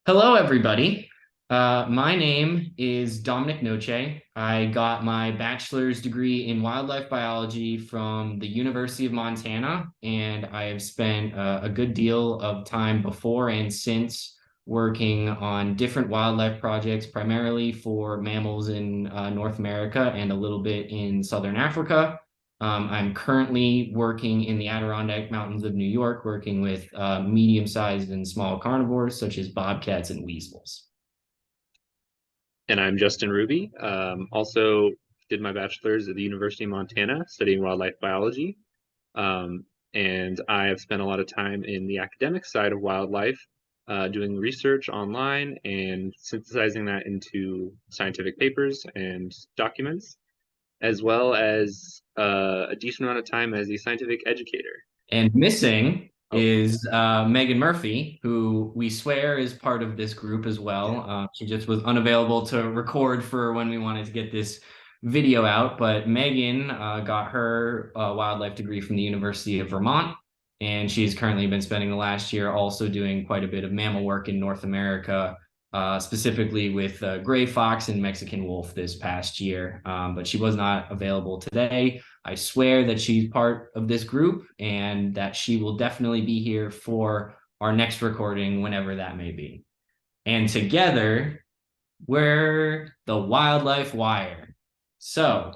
Hello, everybody. My name is Dominic Noche. I got my bachelor's degree in wildlife biology from the University of Montana, and I have spent a good deal of time before and since working on different wildlife projects, primarily for mammals in North America and a little bit in Southern Africa. I'm currently working in the Adirondack Mountains of New York, working with medium-sized and small carnivores such as bobcats and weasels. And I'm Justin Ruby. Also did my bachelor's at the University of Montana studying wildlife biology. Um, and I have spent a lot of time in the academic side of wildlife, doing research online and synthesizing that into scientific papers and documents, as well as a decent amount of time as a scientific educator. And missing Oh, is Megan Murphy, who we swear is part of this group as well. She just was unavailable to record for when we wanted to get this video out. But Megan got her wildlife degree from the University of Vermont, and she's currently been spending the last year also doing quite a bit of mammal work in North America, specifically with gray fox and Mexican wolf this past year. But she was not available today. I swear that she's part of this group and that she will definitely be here for our next recording, whenever that may be. And together, we're the Wildlife Wire. So,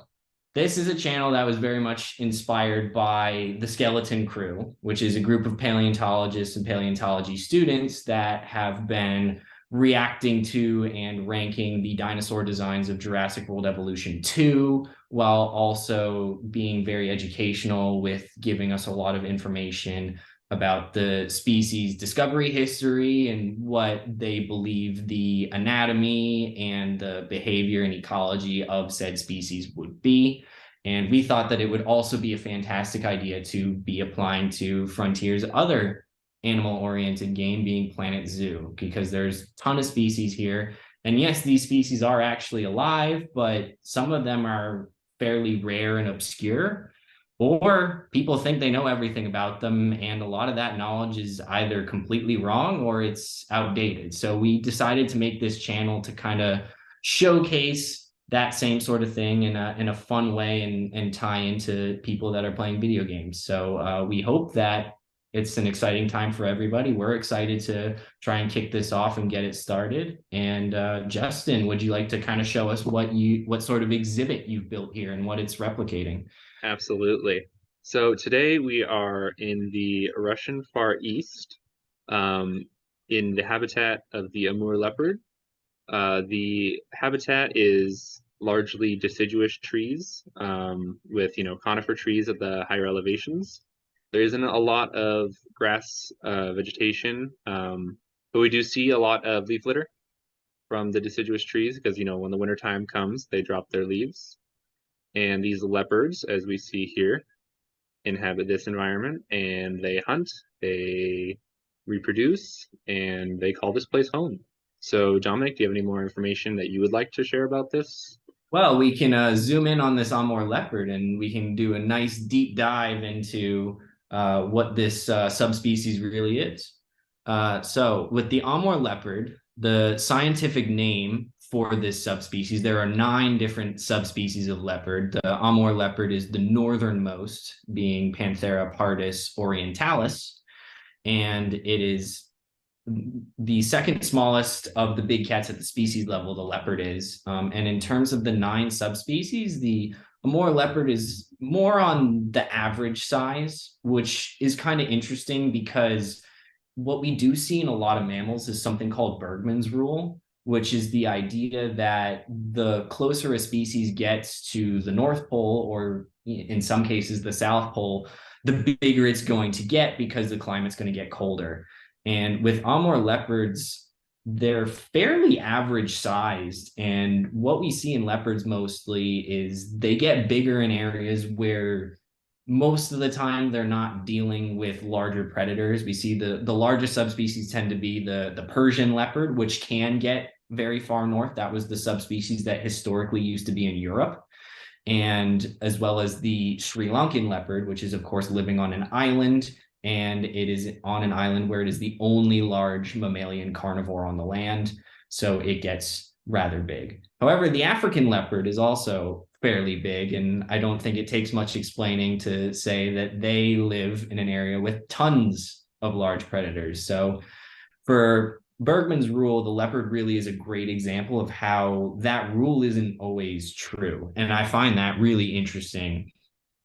this is a channel that was very much inspired by the Skeleton Crew, which is a group of paleontologists and paleontology students that have been reacting to and ranking the dinosaur designs of Jurassic World Evolution 2, while also being very educational with giving us a lot of information about the species discovery history and what they believe the anatomy and the behavior and ecology of said species would be. And we thought that it would also be a fantastic idea to be applying to Frontier's other animal-oriented game, being Planet Zoo, because there's a ton of species here. And yes, these species are actually alive, but some of them are fairly rare and obscure, or people think they know everything about them, and a lot of that knowledge is either completely wrong or it's outdated. So we decided to make this channel to kind of showcase that same sort of thing in a fun way and tie into people that are playing video games. So we hope that it's an exciting time for everybody. We're excited to try and kick this off and get it started. And Justin, would you like to kind of show us what sort of exhibit you've built here and what it's replicating? absolutely. So today we are in the Russian Far East, um, in the habitat of the Amur leopard. The habitat is largely deciduous trees, with conifer trees at the higher elevations. There isn't a lot of grass vegetation, but we do see a lot of leaf litter from the deciduous trees because when the winter time comes, they drop their leaves. And these leopards, as we see here, inhabit this environment and they hunt, they reproduce, and they call this place home. So, Dominic, do you have any more information that you would like to share about this? Well, we can zoom in on this Amur leopard and we can do a nice deep dive into what this subspecies really is. So, with the Amur leopard, the scientific name for this subspecies, there are 9 different subspecies of leopard. The Amur leopard is the northernmost, being Panthera pardus orientalis, and it is the second smallest of the big cats at the species level. The leopard is, and in terms of the 9 subspecies, the Amur leopard is more on the average size, which is kind of interesting because what we do see in a lot of mammals is something called Bergmann's rule, which is the idea that the closer a species gets to the North Pole, or in some cases the South Pole, the bigger it's going to get because the climate's going to get colder. And with Amur leopards, they're fairly average sized. And what we see in leopards mostly is they get bigger in areas where most of the time they're not dealing with larger predators. We see the largest subspecies tend to be the Persian leopard, which can get very far north. That was the subspecies that historically used to be in Europe, and as well as the Sri Lankan leopard, which is of course living on an island and it is on an island where it is the only large mammalian carnivore on the land. So it gets rather big. However, the African leopard is also fairly big, and I don't think it takes much explaining to say that they live in an area with tons of large predators. So for Bergman's rule, the leopard really is a great example of how that rule isn't always true. And I find that really interesting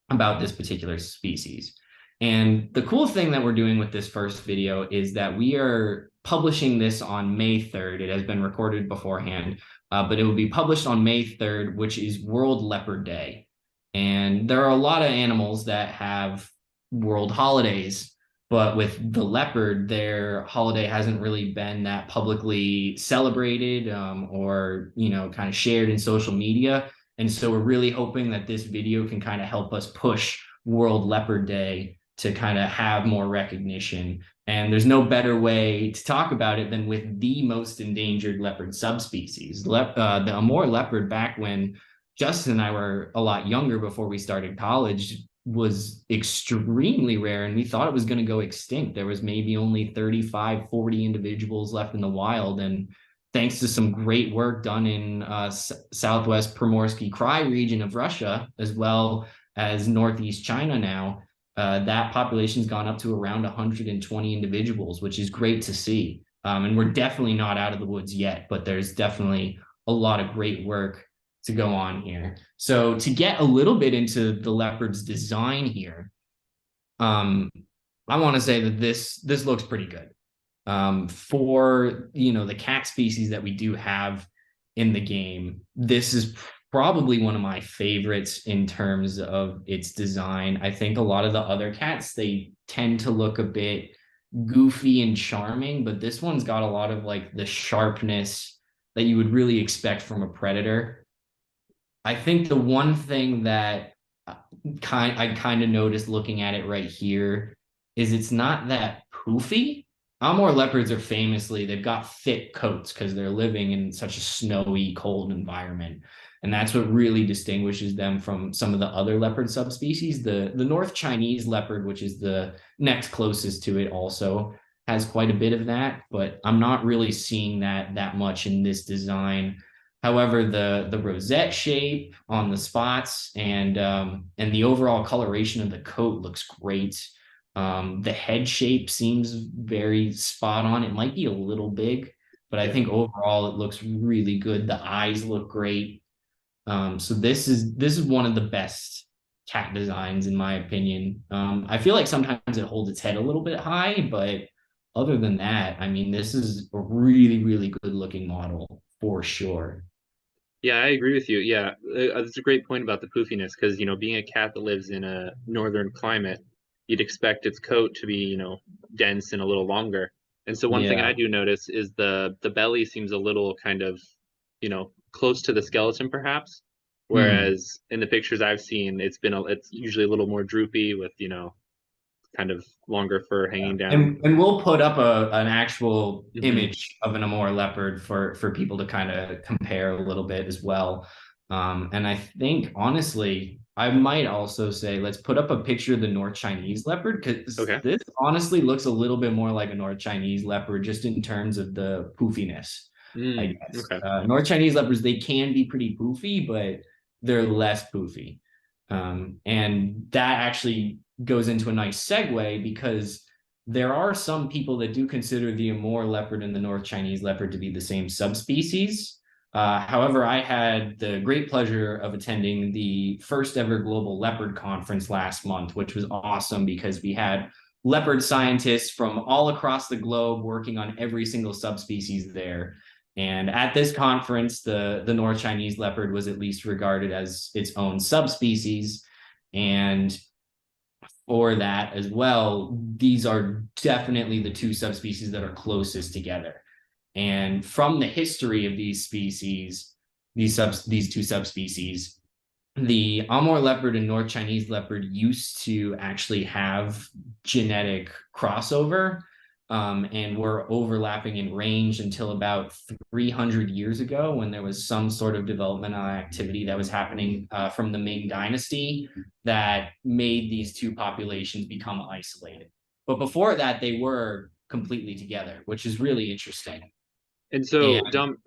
about this particular species. And the cool thing that we're doing with this first video is that we are publishing this on May 3rd. It has been recorded beforehand, but it will be published on May 3rd, which is World Leopard Day. And there are a lot of animals that have world holidays, but with the leopard, their holiday hasn't really been that publicly celebrated or, kind of shared in social media. And so we're really hoping that this video can kind of help us push World Leopard Day to kind of have more recognition. And there's no better way to talk about it than with the most endangered leopard subspecies. The Amur leopard, back when Justin and I were a lot younger before we started college, was extremely rare, and we thought it was going to go extinct. There was maybe only 35, 40 individuals left in the wild, and thanks to some great work done in southwest Primorsky Krai region of Russia, as well as northeast China now, that population's gone up to around 120 individuals, which is great to see. And we're definitely not out of the woods yet, but there's definitely a lot of great work to go on here. So to get a little bit into the leopard's design here, I want to say that this looks pretty good. For the cat species that we do have in the game, this is probably one of my favorites in terms of its design. I think a lot of the other cats, they tend to look a bit goofy and charming, but this one's got a lot of like the sharpness that you would really expect from a predator. I think the one thing that I kind of noticed looking at it right here is it's not that poofy. Amur leopards are famously, they've got thick coats because they're living in such a snowy, cold environment. And that's what really distinguishes them from some of the other leopard subspecies. The North Chinese leopard, which is the next closest to it, also has quite a bit of that, but I'm not really seeing that much in this design. However, the rosette shape on the spots and the overall coloration of the coat looks great. The head shape seems very spot on. It might be a little big, but I think overall it looks really good. The eyes look great. So this is one of the best cat designs in my opinion. I feel like sometimes it holds its head a little bit high, but other than that, I mean, this is a really, really good looking model for sure. Yeah, I agree with you. Yeah, that's a great point about the poofiness because, being a cat that lives in a northern climate, you'd expect its coat to be, dense and a little longer. And so one thing I Yeah. do notice is the belly seems a little kind of, close to the skeleton perhaps, Hmm. whereas in the pictures I've seen, it's usually a little more droopy with, kind of longer fur hanging down. And we'll put up an actual Hmm. image of an Amur leopard for people to kind of compare a little bit as well. And I think honestly, I might also say let's put up a picture of the North Chinese leopard because Okay. this honestly looks a little bit more like a North Chinese leopard just in terms of the poofiness, I guess. Okay. North Chinese leopards, they can be pretty poofy, but they're less poofy. And that actually goes into a nice segue because there are some people that do consider the Amur leopard and the North Chinese leopard to be the same subspecies. However, I had the great pleasure of attending the first ever Global Leopard Conference last month, which was awesome because we had leopard scientists from all across the globe working on every single subspecies there. And at this conference, the North Chinese leopard was at least regarded as its own subspecies. And for that as well, these are definitely the two subspecies that are closest together. And from the history of these species, these two subspecies, the Amur leopard and North Chinese leopard used to actually have genetic crossover and were overlapping in range until about 300 years ago when there was some sort of developmental activity that was happening from the Ming Dynasty that made these two populations become isolated. But before that, they were completely together, which is really interesting. And so, And Dom,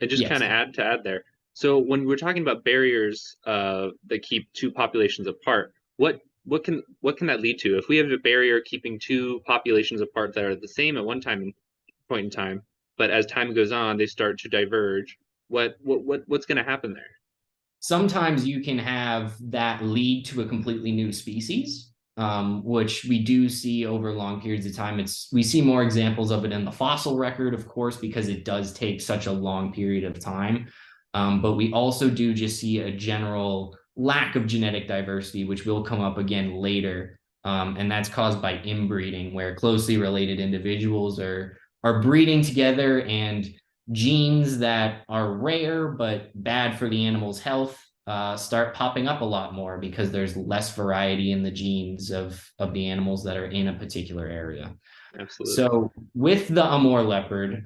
and just kind yes, of add there. So when we're talking about barriers that keep two populations apart, what can that lead to? If we have a barrier keeping two populations apart that are the same at one point in time, but as time goes on, they start to diverge. What's going to happen there? sometimes you can have that lead to a completely new species, which we do see over long periods of time. We see more examples of it in the fossil record, of course, because it does take such a long period of time. But we also do just see a general lack of genetic diversity, which will come up again later. And that's caused by inbreeding, where closely related individuals are breeding together, and genes that are rare but bad for the animal's health start popping up a lot more because there's less variety in the genes of the animals that are in a particular area. Absolutely. So with the Amur leopard,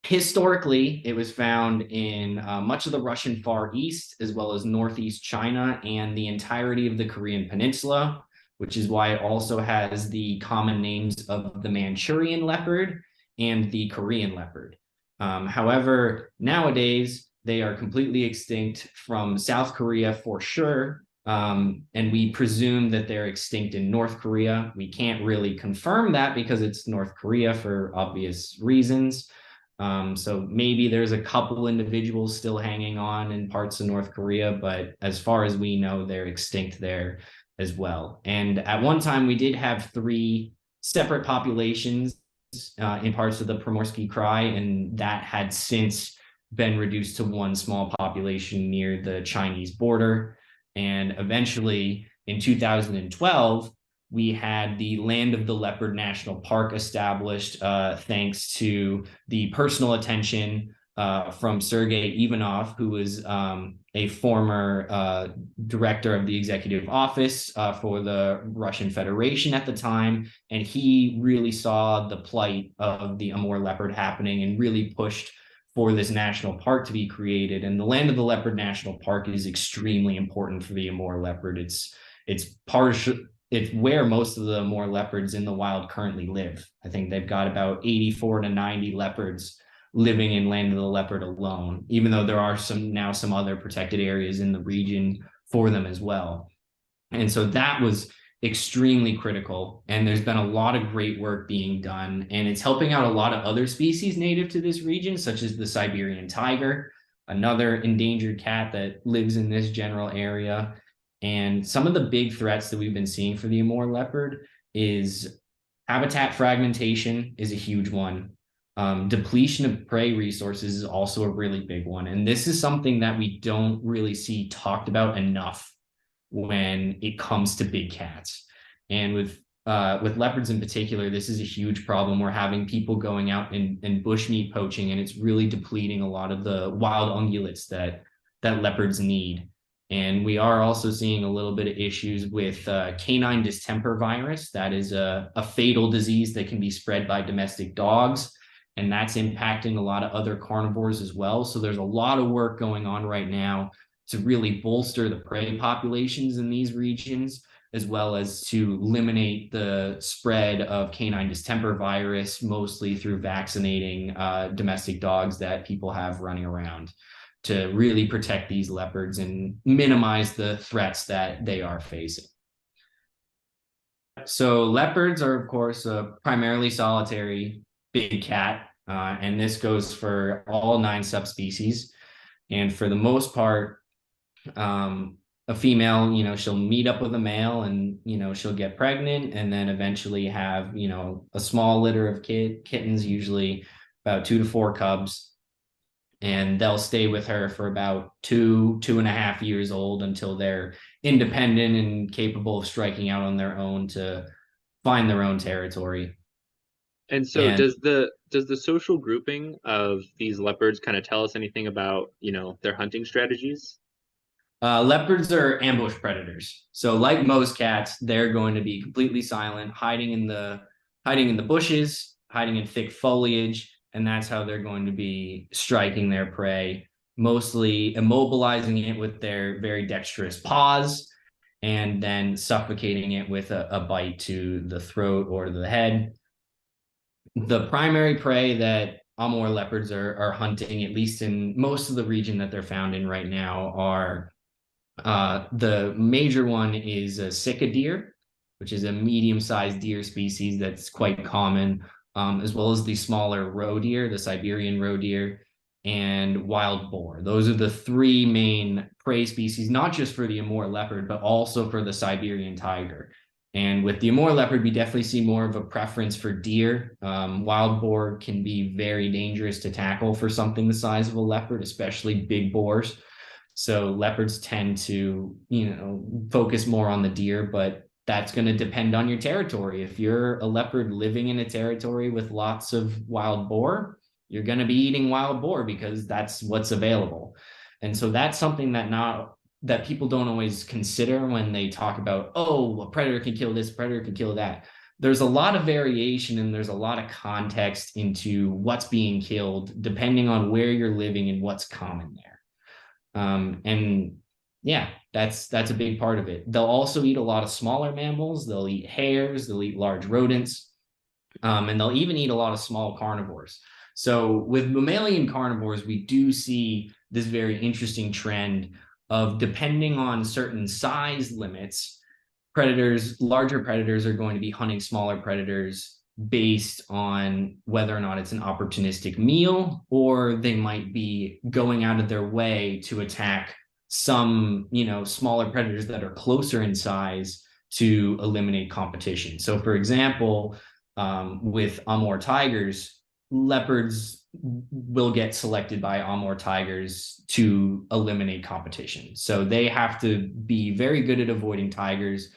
historically, it was found in much of the Russian Far East, as well as Northeast China and the entirety of the Korean Peninsula, which is why it also has the common names of the Manchurian leopard and the Korean leopard. However, nowadays, they are completely extinct from South Korea for sure. And we presume that they're extinct in North Korea. We can't really confirm that because it's North Korea for obvious reasons. So maybe there's a couple individuals still hanging on in parts of North Korea, but as far as we know, they're extinct there as well. And at one time, we did have 3 separate populations in parts of the Primorsky Krai, and that had since been reduced to one small population near the Chinese border. And eventually, in 2012, we had the Land of the Leopard National Park established, thanks to the personal attention from Sergei Ivanov, who was a former director of the executive office for the Russian Federation at the time. And he really saw the plight of the Amur leopard happening and really pushed for this national park to be created. And the Land of the Leopard National Park is extremely important for the Amur leopard. It's where most of the Amur leopards in the wild currently live. I think they've got about 84 to 90 leopards living in Land of the Leopard alone, even though there are some other protected areas in the region for them as well. And so that was extremely critical. And there's been a lot of great work being done, and it's helping out a lot of other species native to this region, such as the Siberian tiger, another endangered cat that lives in this general area. And some of the big threats that we've been seeing for the Amur leopard is habitat fragmentation is a huge one. Depletion of prey resources is also a really big one. And this is something that we don't really see talked about enough when it comes to big cats. And with leopards in particular, this is a huge problem. We're having people going out and bushmeat poaching, and it's really depleting a lot of the wild ungulates that leopards need. And we are also seeing a little bit of issues with canine distemper virus. That is a fatal disease that can be spread by domestic dogs, and that's impacting a lot of other carnivores as well. So there's a lot of work going on right now to really bolster the prey populations in these regions, as well as to eliminate the spread of canine distemper virus, mostly through vaccinating domestic dogs that people have running around, to really protect these leopards and minimize the threats that they are facing. So leopards are, of course, a primarily solitary big cat, and this goes for all 9 subspecies. And for the most part, a female, she'll meet up with a male, and she'll get pregnant, and then eventually have a small litter of kittens, usually about 2 to 4 cubs, and they'll stay with her for about 2.5 years old until they're independent and capable of striking out on their own to find their own territory. And so does the social grouping of these leopards kind of tell us anything about, their hunting strategies? Leopards are ambush predators. So like most cats, they're going to be completely silent, hiding in the bushes, hiding in thick foliage, and that's how they're going to be striking their prey, mostly immobilizing it with their very dexterous paws. and then suffocating it with a bite to the throat or the head. The primary prey that Amur leopards are hunting, at least in most of the region that they're found in right now, are the major one is a sika deer, which is a medium-sized deer species that's quite common, as well as the smaller roe deer, the Siberian roe deer, and wild boar. Those are the three main prey species, not just for the Amur leopard, but also for the Siberian tiger. And with the Amur leopard, we definitely see more of a preference for deer. Wild boar can be very dangerous to tackle for something the size of a leopard, especially big boars. So leopards tend to, focus more on the deer, but that's going to depend on your territory. If you're a leopard living in a territory with lots of wild boar, you're going to be eating wild boar because that's what's available. And so that's something that people don't always consider when they talk about, oh, a predator can kill this, predator can kill that. There's a lot of variation and there's a lot of context into what's being killed, depending on where you're living and what's common there. And yeah, that's a big part of it. They'll also eat a lot of smaller mammals. They'll eat hares, they'll eat large rodents, and they'll even eat a lot of small carnivores. So with mammalian carnivores, we do see this very interesting trend of, depending on certain size limits, larger predators are going to be hunting smaller predators based on whether or not it's an opportunistic meal, or they might be going out of their way to attack some, smaller predators that are closer in size to eliminate competition. So for example, with Amur tigers, leopards will get selected by Amur tigers to eliminate competition. So they have to be very good at avoiding tigers.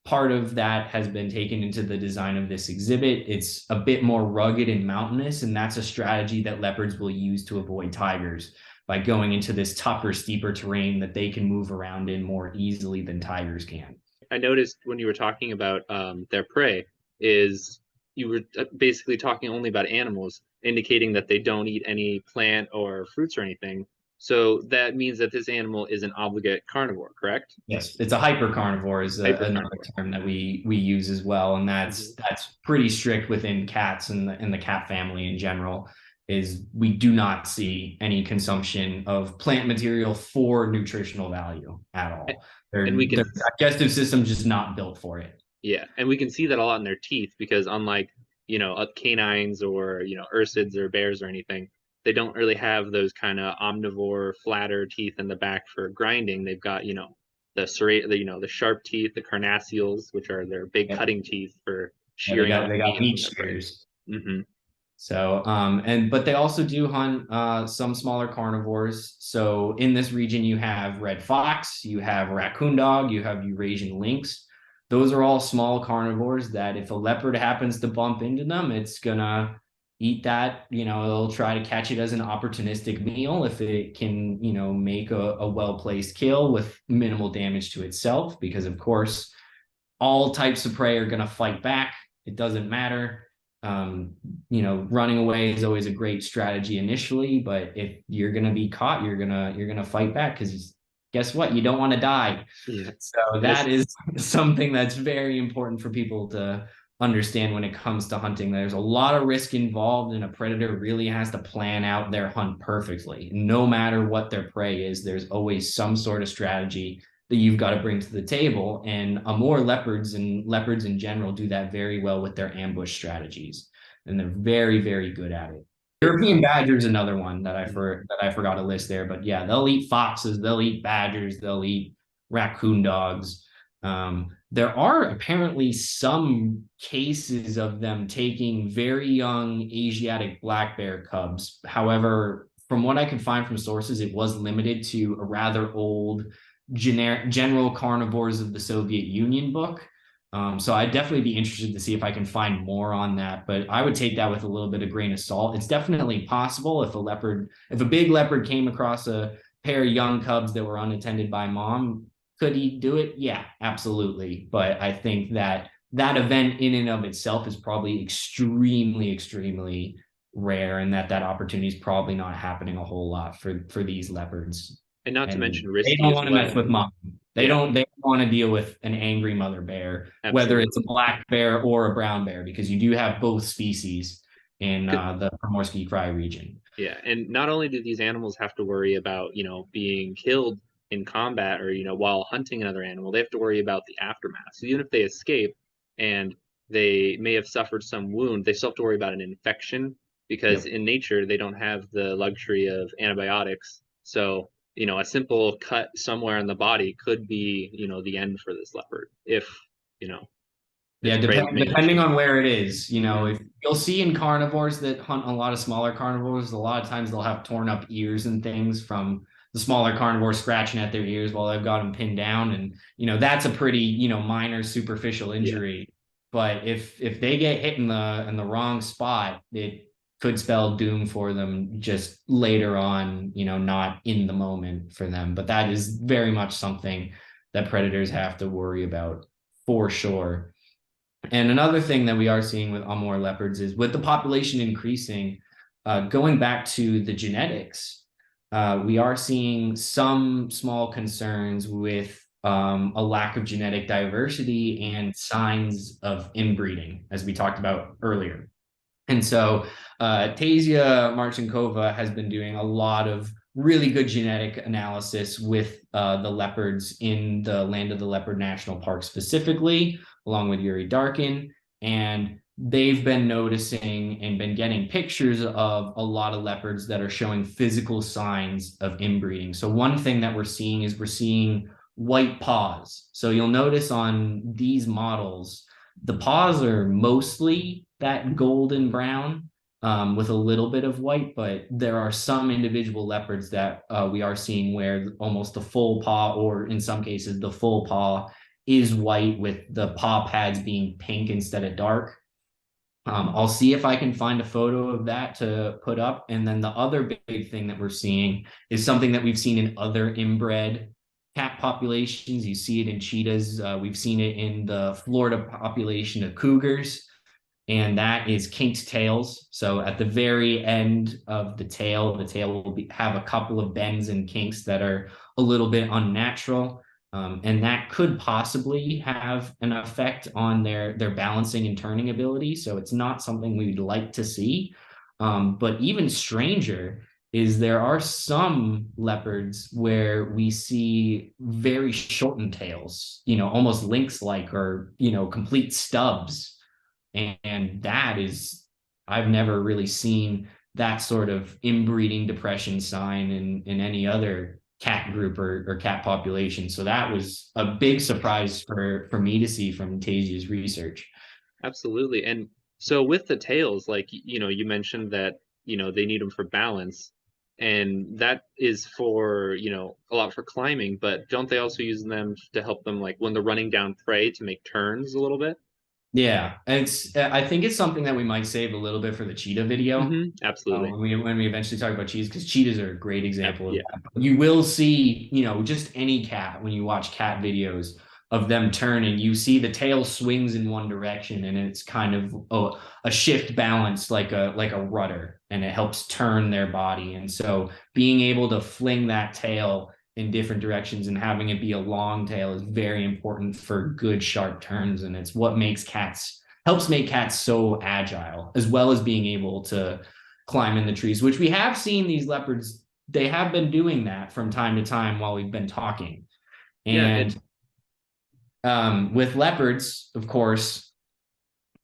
Part of that has been taken into the design of this exhibit. It's a bit more rugged and mountainous, and that's a strategy that leopards will use to avoid tigers, by going into this tougher, steeper terrain that they can move around in more easily than tigers can. I noticed when you were talking about their prey, is you were basically talking only about animals, indicating that they don't eat any plant or fruits or anything. So that means that this animal is an obligate carnivore, correct? Yes, it's a hypercarnivore is another term that we use as well, and that's pretty strict within cats and the cat family in general. Is we do not see any consumption of plant material for nutritional value at all. Their digestive system just not built for it. Yeah, and we can see that a lot in their teeth, because unlike canines or ursids or bears or anything, they don't really have those kind of omnivore flatter teeth in the back for grinding. They've got the sharp teeth, the carnassials, which are their big cutting teeth for shearing. They got meat shears. Mm-hmm. So but they also do hunt some smaller carnivores. So in this region, you have red fox, you have raccoon dog, you have Eurasian lynx. Those are all small carnivores that if a leopard happens to bump into them, it's gonna eat that. It'll try to catch it as an opportunistic meal if it can, make a well-placed kill with minimal damage to itself, because of course, all types of prey are gonna fight back. It doesn't matter. Running away is always a great strategy initially, but if you're gonna be caught, you're gonna fight back, because guess what? You don't want to die. Yeah. So that is something that's very important for people to understand when it comes to hunting. There's a lot of risk involved, and a predator really has to plan out their hunt perfectly. No matter what their prey is, there's always some sort of strategy that you've got to bring to the table. And Amur leopards and leopards in general do that very well with their ambush strategies. And they're very, very good at it. European badger is another one that I forgot to list there, but yeah, they'll eat foxes, they'll eat badgers, they'll eat raccoon dogs. There are apparently some cases of them taking very young Asiatic black bear cubs. However, from what I could find from sources, it was limited to a rather old General Carnivores of the Soviet Union book. So I'd definitely be interested to see if I can find more on that, but I would take that with a little bit of grain of salt. It's definitely possible if a big leopard came across a pair of young cubs that were unattended by mom, could he do it? Yeah, absolutely. But I think that event in and of itself is probably extremely, extremely rare, and that opportunity is probably not happening a whole lot for these leopards. And not to mention risky. They don't want to mess with mom. They don't want to deal with an angry mother bear, whether it's a black bear or a brown bear, because you do have both species in the Primorsky Krai region. Yeah, and not only do these animals have to worry about, being killed in combat or, while hunting another animal, they have to worry about the aftermath. So even if they escape and they may have suffered some wound, they still have to worry about an infection because in nature they don't have the luxury of antibiotics. So, a simple cut somewhere in the body could be, the end for this leopard if, you know, Yeah, depending on where it is, if you'll see in carnivores that hunt a lot of smaller carnivores, a lot of times they'll have torn up ears and things from the smaller carnivores scratching at their ears while they've got them pinned down. And, that's a pretty, minor superficial injury. Yeah. But if they get hit in the wrong spot, it could spell doom for them just later on, not in the moment for them. But that is very much something that predators have to worry about for sure. And another thing that we are seeing with Amur leopards is with the population increasing, going back to the genetics, we are seeing some small concerns with a lack of genetic diversity and signs of inbreeding, as we talked about earlier. And so Tasia Marchenkova has been doing a lot of really good genetic analysis with the leopards in the Land of the Leopard National Park specifically, along with Yuri Darkin. And they've been noticing and been getting pictures of a lot of leopards that are showing physical signs of inbreeding. So one thing that we're seeing white paws. So you'll notice on these models, the paws are mostly that golden brown with a little bit of white, but there are some individual leopards that we are seeing where almost the full paw, or in some cases the full paw, is white with the paw pads being pink instead of dark. I'll see if I can find a photo of that to put up. And then the other big thing that we're seeing is something that we've seen in other inbred cat populations. You see it in cheetahs. We've seen it in the Florida population of cougars, and that is kinked tails. So at the very end of the tail will have a couple of bends and kinks that are a little bit unnatural. And that could possibly have an effect on their balancing and turning ability. So it's not something we'd like to see. But even stranger is there are some leopards where we see very shortened tails, almost lynx-like, or, complete stubs. And that is, I've never really seen that sort of inbreeding depression sign in any other cat group or cat population. So that was a big surprise for me to see from Tasia's research. Absolutely. And so with the tails, like, you mentioned that, they need them for balance, and that is for, a lot for climbing, but don't they also use them to help them, like when they're running down prey, to make turns a little bit? Yeah, I think it's something that we might save a little bit for the cheetah video. Absolutely. When we eventually talk about cheetahs, because cheetahs are a great example of that. You will see, just any cat, when you watch cat videos of them turning, you see the tail swings in one direction, and it's kind of a shift balance, like a rudder, and it helps turn their body. And so being able to fling that tail in different directions and having it be a long tail is very important for good sharp turns, and it's what helps make cats so agile, as well as being able to climb in the trees, which we have seen these leopards, they have been doing that from time to time while we've been talking. And with leopards, of course,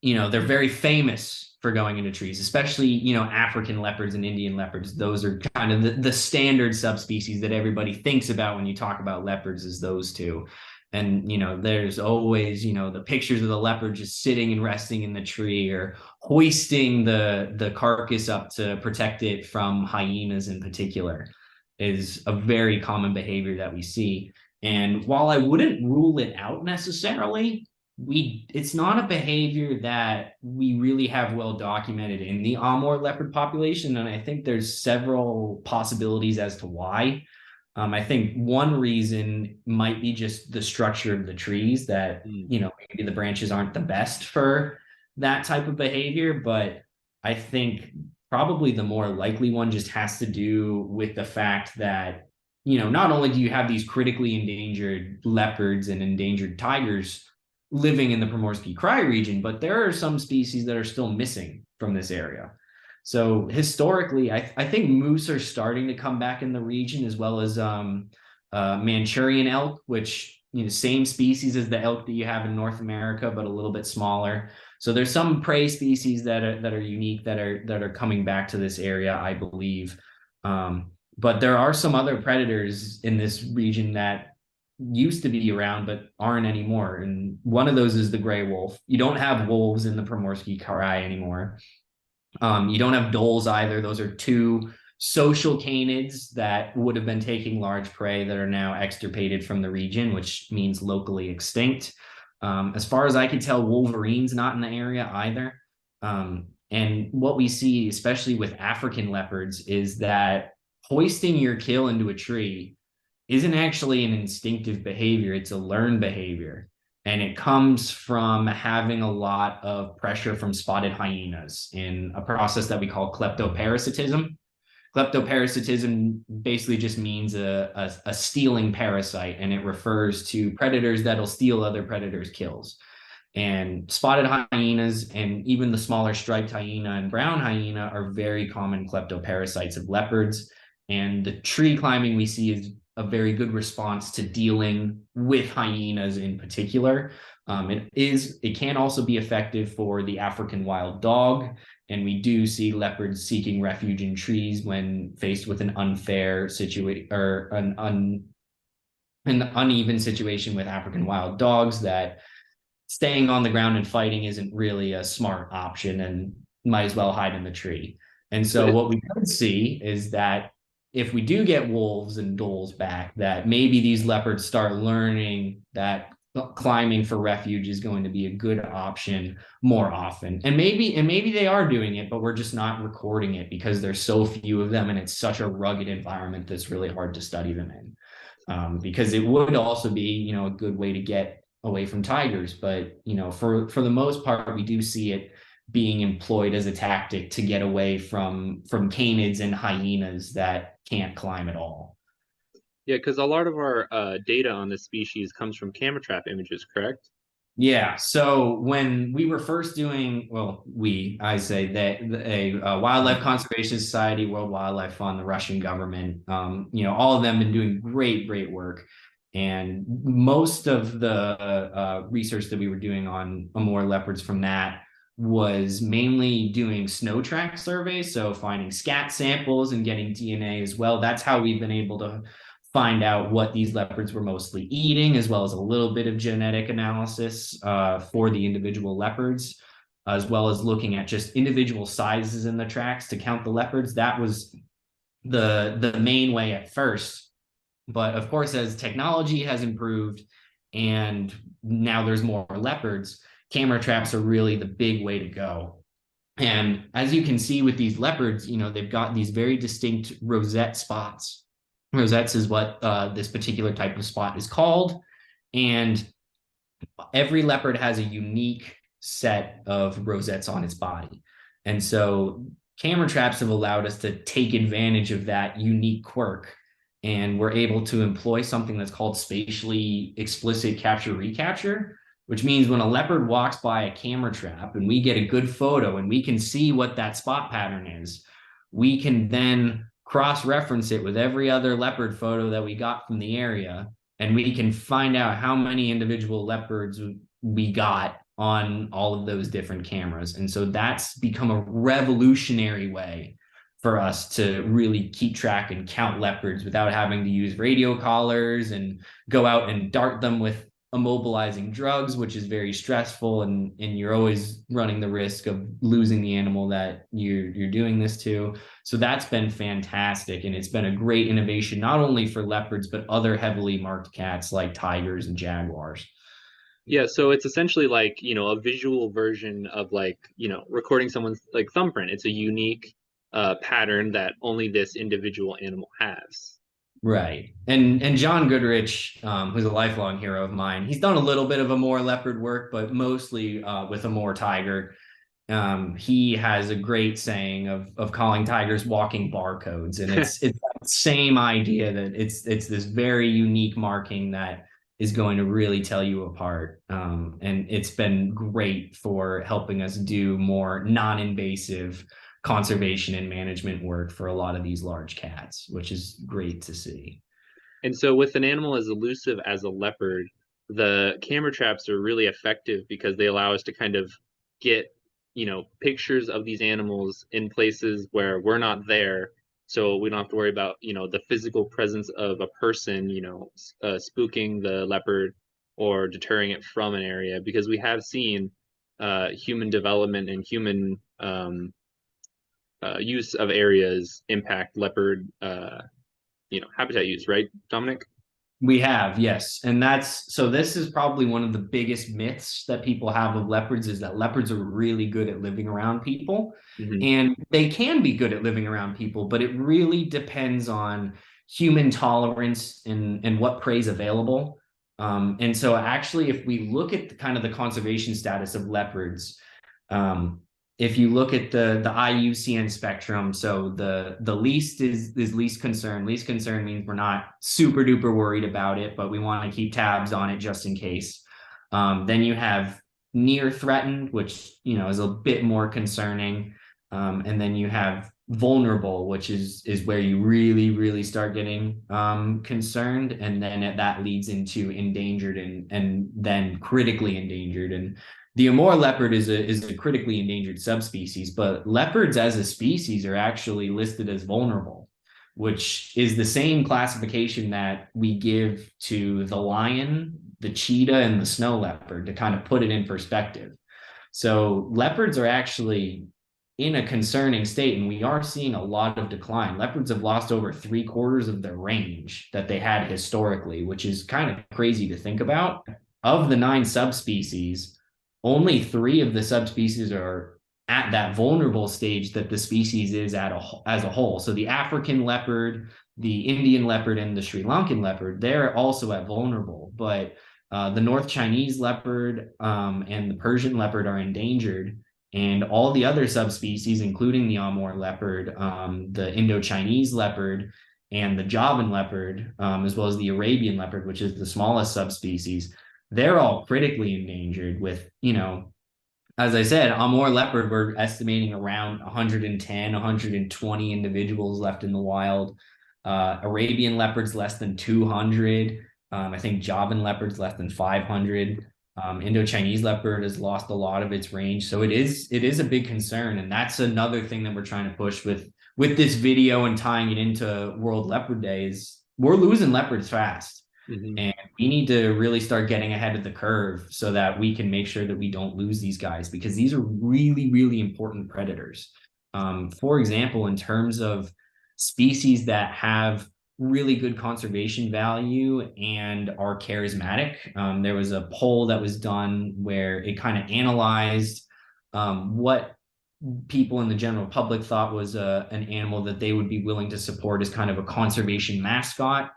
they're very famous for going into trees, especially, African leopards and Indian leopards. Those are kind of the standard subspecies that everybody thinks about when you talk about leopards, is those two. And, there's always, the pictures of the leopard just sitting and resting in the tree, or hoisting the carcass up to protect it from hyenas in particular, is a very common behavior that we see. And while I wouldn't rule it out necessarily, it's not a behavior that we really have well documented in the Amur leopard population. And I think there's several possibilities as to why. I think one reason might be just the structure of the trees, that, maybe the branches aren't the best for that type of behavior. But I think probably the more likely one just has to do with the fact that not only do you have these critically endangered leopards and endangered tigers living in the Primorsky Krai region, but there are some species that are still missing from this area. So historically, I think moose are starting to come back in the region, as well as Manchurian elk, which same species as the elk that you have in North America, but a little bit smaller. So there's some prey species that are unique that are coming back to this area, I believe. But there are some other predators in this region that used to be around but aren't anymore. And one of those is the gray wolf. You don't have wolves in the Primorsky Krai anymore. You don't have dholes either. Those are two social canids that would have been taking large prey that are now extirpated from the region, which means locally extinct. As far as I can tell, wolverine's not in the area either. And what we see, especially with African leopards, is that hoisting your kill into a tree isn't actually an instinctive behavior. It's a learned behavior. And it comes from having a lot of pressure from spotted hyenas in a process that we call kleptoparasitism. Kleptoparasitism basically just means a stealing parasite, and it refers to predators that'll steal other predators' kills. And spotted hyenas and even the smaller striped hyena and brown hyena are very common kleptoparasites of leopards. And the tree climbing we see is a very good response to dealing with hyenas in particular. It can also be effective for the African wild dog, and we do see leopards seeking refuge in trees when faced with an unfair situation or an uneven situation with African wild dogs, that staying on the ground and fighting isn't really a smart option and might as well hide in the tree. And so what we could see is that if we do get wolves and dholes back, that maybe these leopards start learning that climbing for refuge is going to be a good option more often. And maybe they are doing it, but we're just not recording it because there's so few of them and it's such a rugged environment that's really hard to study them in. Because it would also be, a good way to get away from tigers. But, for the most part, we do see it being employed as a tactic to get away from canids and hyenas that can't climb at all. Yeah, because a lot of our data on this species comes from camera trap images, correct? Yeah. So when we were first doing, I say that a Wildlife Conservation Society, World Wildlife Fund, the Russian government, all of them been doing great work. And most of the research that we were doing on Amur leopards from that was mainly doing snow track surveys. So finding scat samples and getting DNA as well. That's how we've been able to find out what these leopards were mostly eating, as well as a little bit of genetic analysis for the individual leopards, as well as looking at just individual sizes in the tracks to count the leopards. That was the main way at first. But of course, as technology has improved and now there's more leopards, camera traps are really the big way to go. And as you can see with these leopards, they've got these very distinct rosette spots. Rosettes is what this particular type of spot is called. And every leopard has a unique set of rosettes on its body. And so camera traps have allowed us to take advantage of that unique quirk. And we're able to employ something that's called spatially explicit capture recapture, which means when a leopard walks by a camera trap and we get a good photo and we can see what that spot pattern is, we can then cross-reference it with every other leopard photo that we got from the area, and we can find out how many individual leopards we got on all of those different cameras. And so that's become a revolutionary way for us to really keep track and count leopards without having to use radio collars and go out and dart them with immobilizing drugs, which is very stressful, and you're always running the risk of losing the animal that you're doing this to. So that's been fantastic, and it's been a great innovation not only for leopards but other heavily marked cats like tigers and jaguars. Yeah, so it's essentially like, a visual version of recording someone's thumbprint. It's a unique pattern that only this individual animal has. Right. And John Goodrich, who's a lifelong hero of mine, he's done a little bit of Amur leopard work, but mostly with Amur tiger. He has a great saying of calling tigers walking barcodes, and it's that same idea that it's this very unique marking that is going to really tell you apart. And it's been great for helping us do more non-invasive conservation and management work for a lot of these large cats, which is great to see. And so with an animal as elusive as a leopard, the camera traps are really effective because they allow us to kind of get, pictures of these animals in places where we're not there. So we don't have to worry about, the physical presence of a person, spooking the leopard or deterring it from an area, because we have seen human development and human use of areas impact leopard habitat use, right, Dominic? We have, yes. And this is probably one of the biggest myths that people have of leopards, is that leopards are really good at living around people. Mm-hmm. And they can be good at living around people, but it really depends on human tolerance and what prey is available. And so actually, if we look at kind of the conservation status of leopards, um, if you look at the IUCN spectrum, so the least is least concern. Least concern means we're not super duper worried about it, but we want to keep tabs on it just in case. Then you have near threatened, which is a bit more concerning, and then you have vulnerable, which is where you really start getting concerned, and then that leads into endangered and then critically endangered. And the Amur leopard is a critically endangered subspecies, but leopards as a species are actually listed as vulnerable, which is the same classification that we give to the lion, the cheetah, and the snow leopard to kind of put it in perspective. So leopards are actually in a concerning state, and we are seeing a lot of decline. Leopards have lost over 3/4 of their range that they had historically, which is kind of crazy to think about. Of the 9 subspecies, only 3 of the subspecies are at that vulnerable stage that the species is as a whole. So the African leopard, the Indian leopard, and the Sri Lankan leopard, they're also at vulnerable. But the North Chinese leopard and the Persian leopard are endangered. And all the other subspecies, including the Amur leopard, the Indo-Chinese leopard, and the Javan leopard, as well as the Arabian leopard, which is the smallest subspecies, they're all critically endangered with, as I said, Amur leopard, we're estimating around 110, 120 individuals left in the wild. Arabian leopards less than 200. I think Javan leopards less than 500. Indo-Chinese leopard has lost a lot of its range. So it is a big concern. And that's another thing that we're trying to push with this video and tying it into World Leopard Day is we're losing leopards fast. Mm-hmm. And we need to really start getting ahead of the curve so that we can make sure that we don't lose these guys, because these are really important predators. For example, in terms of species that have really good conservation value and are charismatic, there was a poll that was done where it kind of analyzed what people in the general public thought was an animal that they would be willing to support as kind of a conservation mascot.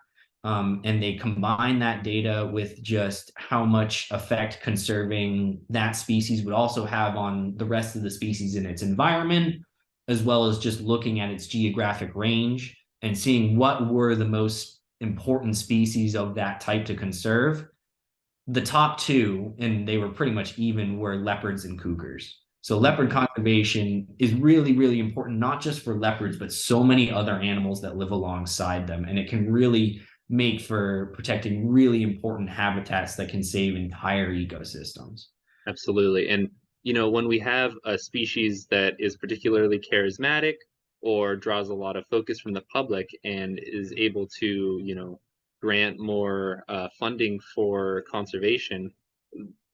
And they combine that data with just how much effect conserving that species would also have on the rest of the species in its environment, as well as just looking at its geographic range and seeing what were the most important species of that type to conserve. The top 2, and they were pretty much even, were leopards and cougars. So leopard conservation is really important, not just for leopards, but so many other animals that live alongside them. And it can really make for protecting really important habitats that can save entire ecosystems. Absolutely. And, when we have a species that is particularly charismatic or draws a lot of focus from the public and is able to, grant more funding for conservation,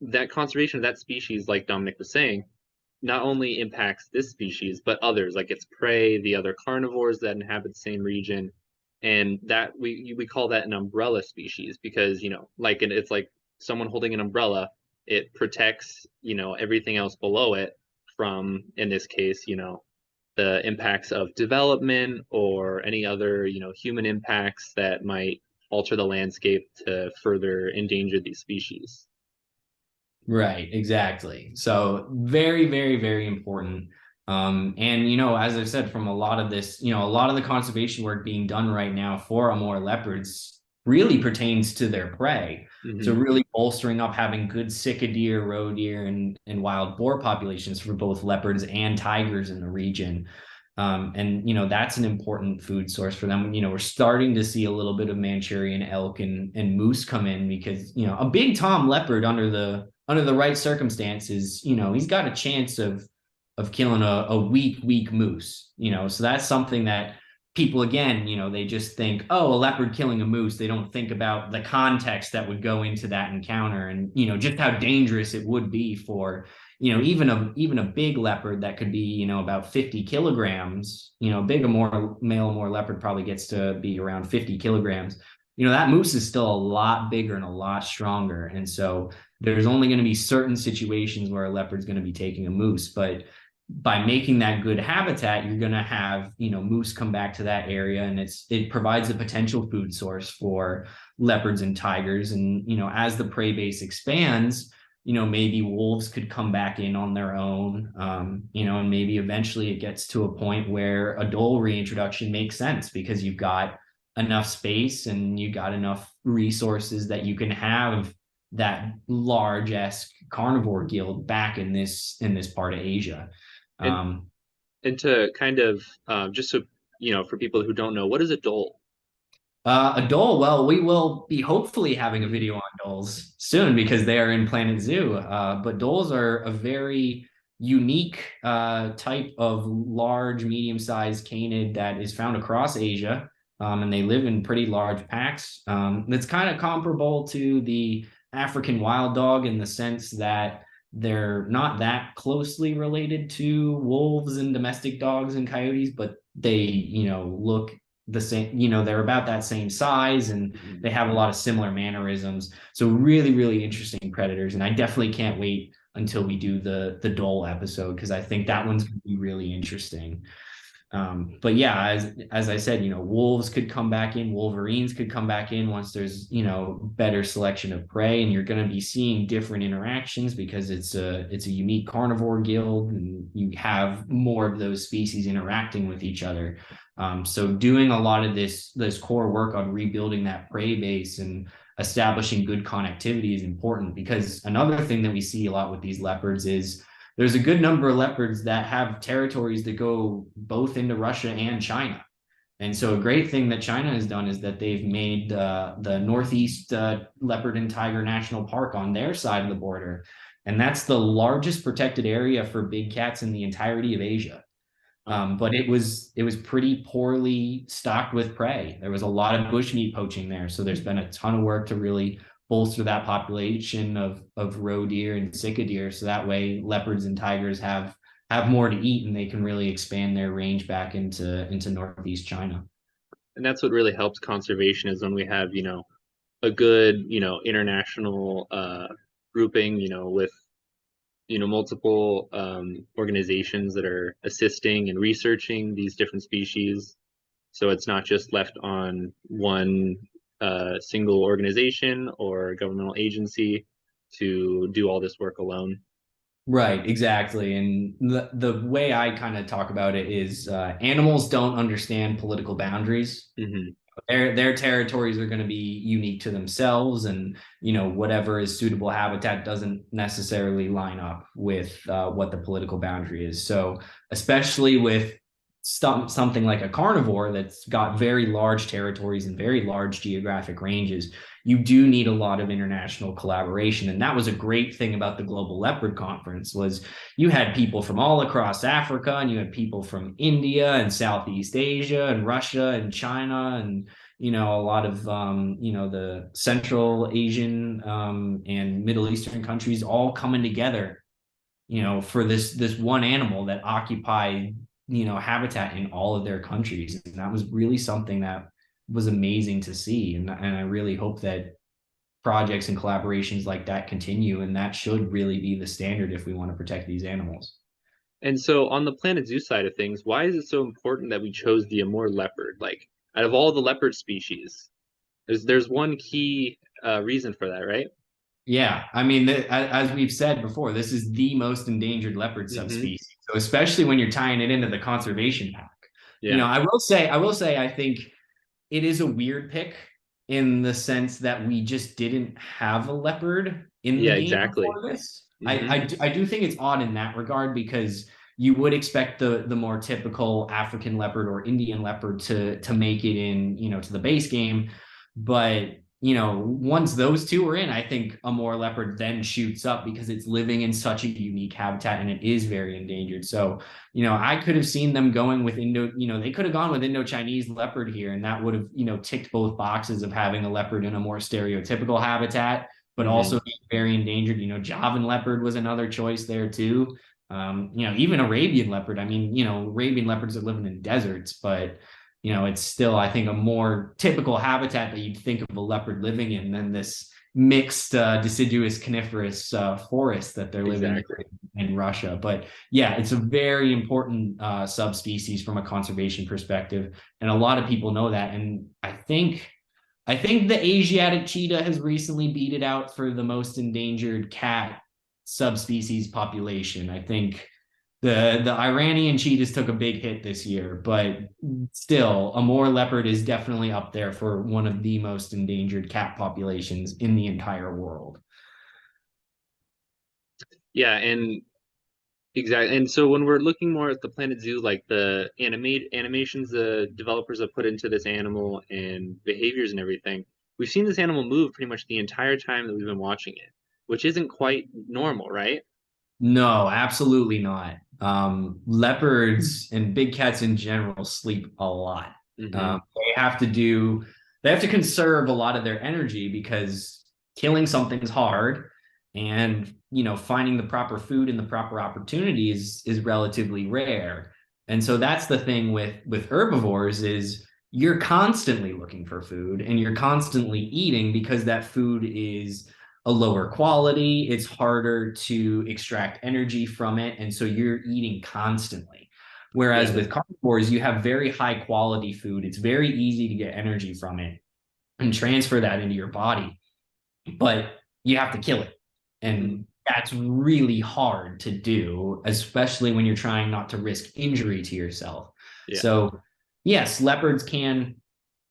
that conservation of that species, like Dominic was saying, not only impacts this species, but others, like its prey, the other carnivores that inhabit the same region. And that we call that an umbrella species because, it's like someone holding an umbrella. It protects, everything else below it from, in this case, the impacts of development or any other, human impacts that might alter the landscape to further endanger these species. Right, exactly. So very, very, very important. And as I've said, from a lot of this, a lot of the conservation work being done right now for Amur leopards really pertains to their prey. So Hmm. really bolstering up having good sika deer, roe deer, and wild boar populations for both leopards and tigers in the region. And that's an important food source for them. We're starting to see a little bit of Manchurian elk and moose come in because a big tom leopard under the right circumstances, he's got a chance of killing a weak moose. So that's something that people again, they just think, oh, a leopard killing a moose. They don't think about the context that would go into that encounter and just how dangerous it would be for even a big leopard that could be about 50 kilograms. Big Amur male Amur leopard probably gets to be around 50 kilograms. That moose is still a lot bigger and a lot stronger, and so there's only going to be certain situations where a leopard's going to be taking a moose, but by making that good habitat, you're going to have moose come back to that area, and it provides a potential food source for leopards and tigers. And as the prey base expands, maybe wolves could come back in on their own, and maybe eventually it gets to a point where a dole reintroduction makes sense because you've got enough space and you got enough resources that you can have that large-esque carnivore guild back in this part of Asia. And Um, and to kind of just so for people who don't know, what is a dole? a dole, well, we will be hopefully having a video on doles soon because they are in Planet Zoo. But doles are a very unique type of large, medium-sized canid that is found across Asia. And they live in pretty large packs. That's kind of comparable to the African wild dog in the sense that they're not that closely related to wolves and domestic dogs and coyotes, but they, look the same, they're about that same size and Mhm. they have a lot of similar mannerisms. So really, really interesting predators. And I definitely can't wait until we do the Dole episode because I think Yeah. that one's going to be really interesting. But yeah, as I said, wolves could come back in, wolverines could come back in once there's better selection of prey, and you're going to be seeing different interactions because it's a unique carnivore guild, and you have more of those species interacting with each other. So doing a lot of this core work on rebuilding that prey base and establishing good connectivity is important because another thing that we see a lot with these leopards is there's a good number of leopards that have territories that go both into Russia and China. And so a great thing that China has done is that they've made the Northeast Leopard and Tiger National Park on their side of the border. And that's the largest protected area for big cats in the entirety of Asia. Oh. But it was pretty poorly stocked with prey. There was a lot of bushmeat poaching there, so there's been a ton of work to really bolster that population of roe deer and sika deer, so that way leopards and tigers have more to eat and they can really expand their range back into northeast China. And that's what really helps conservation is when we have, a good, international grouping, with, multiple organizations that are assisting and researching these different species. So it's not just left on one single organization or governmental agency to do all this work alone. Right, exactly. And the way I kind of talk about it is animals don't understand political boundaries. Hmm. Their territories are going to be unique to themselves, and whatever is suitable habitat doesn't necessarily line up with what the political boundary is. So especially with something like a carnivore that's got very large territories and very large geographic ranges, you do need a lot of international collaboration. And that was a great thing about the Global Leopard Conference was you had people from all across Africa, and you had people from India and Southeast Asia and Russia and China and a lot of the Central Asian and Middle Eastern countries all coming together for this one animal that occupied habitat in all of their countries. And that was really something that was amazing to see. And I really hope that projects and collaborations like that continue. And that should really be the standard if we want to protect these animals. And so on the Planet Zoo side of things, why is it so important that we chose the Amur leopard? Like out of all the leopard species, there's one key reason for that, right? Yeah, I mean, as we've said before, this is the most endangered leopard Hmm. subspecies. So especially when you're tying it into the conservation pack, Yeah. I will say, I think it is a weird pick in the sense that we just didn't have a leopard in the Yeah, game exactly. before this. Hmm. I do think it's odd in that regard because you would expect the more typical African leopard or Indian leopard to make it in, to the base game. But once those two are in, I think Amur leopard then shoots up because it's living in such a unique habitat and it is very endangered. So I could have seen them going with they could have gone with Indo-Chinese leopard here, and that would have, ticked both boxes of having a leopard in a more stereotypical habitat, but also Hmm. being very endangered. Javan leopard was another choice there too. Even Arabian leopard. I mean, Arabian leopards are living in deserts, but it's still, I think, a more typical habitat that you'd think of a leopard living in than this mixed deciduous coniferous forest that they're living Exactly. in Russia. But yeah, it's a very important subspecies from a conservation perspective, and a lot of people know that. And I think the Asiatic cheetah has recently beat it out for the most endangered cat subspecies population. I think the Iranian cheetahs took a big hit this year, but still, Amur leopard is definitely up there for one of the most endangered cat populations in the entire world. Yeah, and exactly. And so when we're looking more at the Planet Zoo, like the animations the developers have put into this animal and behaviors and everything, we've seen this animal move pretty much the entire time that we've been watching it, which isn't quite normal, right? No, absolutely not. Leopards and big cats in general sleep a lot. Hmm. They have to conserve a lot of their energy because killing something's hard, and finding the proper food and the proper opportunities is relatively rare. And so that's the thing with herbivores is you're constantly looking for food and you're constantly eating because that food is a lower quality. It's harder to extract energy from it. And so you're eating constantly. Whereas Yeah. with carnivores, you have very high quality food. It's very easy to get energy from it and transfer that into your body, but you have to kill it. Hmm. And that's really hard to do, especially when you're trying not to risk injury to yourself. Yeah. So, yes, leopards can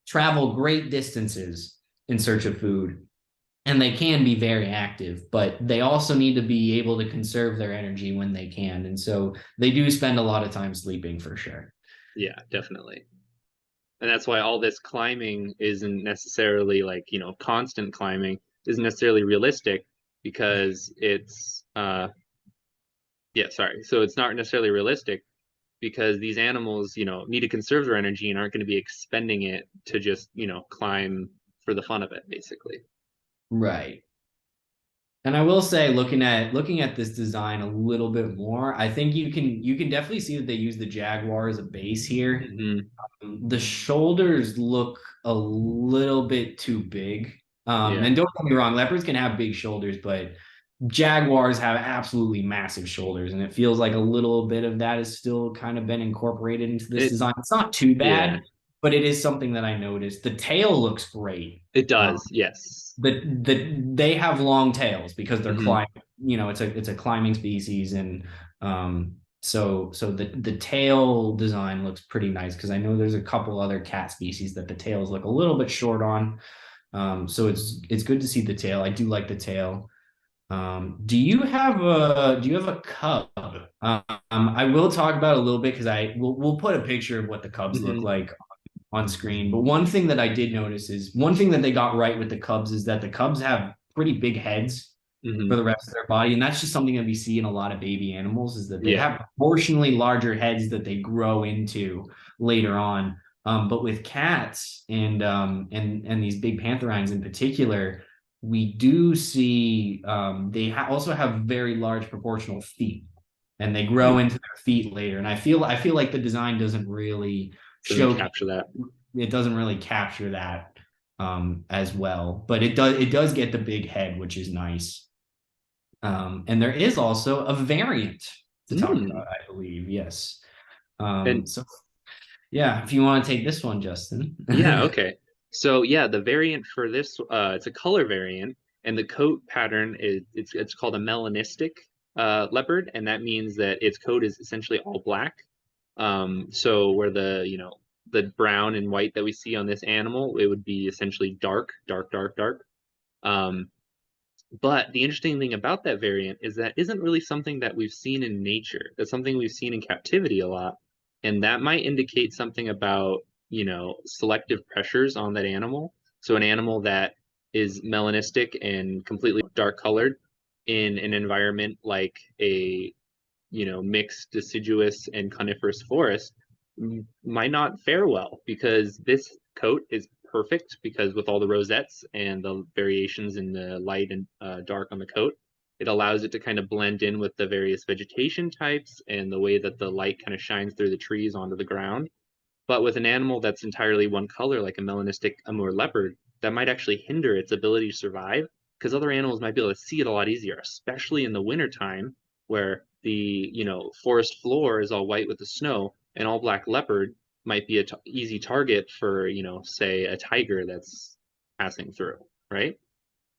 travel great distances in search of food, and they can be very active, but they also need to be able to conserve their energy when they can. And so they do spend a lot of time sleeping for sure. Yeah, definitely. And that's why all this climbing isn't necessarily like, constant climbing isn't necessarily realistic because yeah, sorry. So it's not necessarily realistic because these animals, need to conserve their energy and aren't going to be expending it to just, climb for the fun of it, basically. Right. And I will say, looking at this design a little bit more, I think you can definitely see that they use the Jaguar as a base here. Hmm. The shoulders look a little bit too big. Yeah. And don't get me wrong, leopards can have big shoulders, but Jaguars have absolutely massive shoulders, and it feels like a little bit of that has still kind of been incorporated into this It, design. It's not too yeah, bad, but it is something that I noticed. The tail looks great. it Um, does. Yes. they have long tails because they're Hmm. climbing. It's a climbing species, and so the tail design looks pretty nice because I know there's a couple other cat species that the tails look a little bit short on. So it's good to see the tail. I do like the tail. Do you have a cub? I will talk about it a little bit because we'll put a picture of what the cubs look Hmm. like on screen. But one thing that I did notice is one thing that they got right with the cubs is that the cubs have pretty big heads for Hmm. the rest of their body, and that's just something that we see in a lot of baby animals is that they Yeah. have proportionally larger heads that they grow into later on. But with cats and these big pantherines in particular, we do see also have very large proportional feet, and they grow Mm. into their feet later. And I feel like the design doesn't really Doesn't showcase capture that. it doesn't really capture that as well, but it does get the big head, which is nice. And there is also a variant to talk Mm. about, I believe. Yes. And So yeah, if you want to take this one, Justin. yeah, okay. So yeah, the variant for this, it's a color variant. And the coat pattern is it's called a melanistic leopard, and that means that its coat is essentially all black. So where the brown and white that we see on this animal, it would be essentially dark, dark, dark, dark. Um, but the interesting thing about that variant is that isn't really something that we've seen in nature. That's something we've seen in captivity a lot. And that might indicate something about, selective pressures on that animal. So an animal that is melanistic and completely dark colored in an environment like a, mixed deciduous and coniferous forest might not fare well because this coat is perfect because with all the rosettes and the variations in the light and dark on the coat, it allows it to kind of blend in with the various vegetation types and the way that the light kind of shines through the trees onto the ground. But with an animal that's entirely one color, like a melanistic Amur leopard, that might actually hinder its ability to survive because other animals might be able to see it a lot easier, especially in the wintertime where the, forest floor is all white with the snow, an all black leopard might be an easy target for, say a tiger that's passing through, right?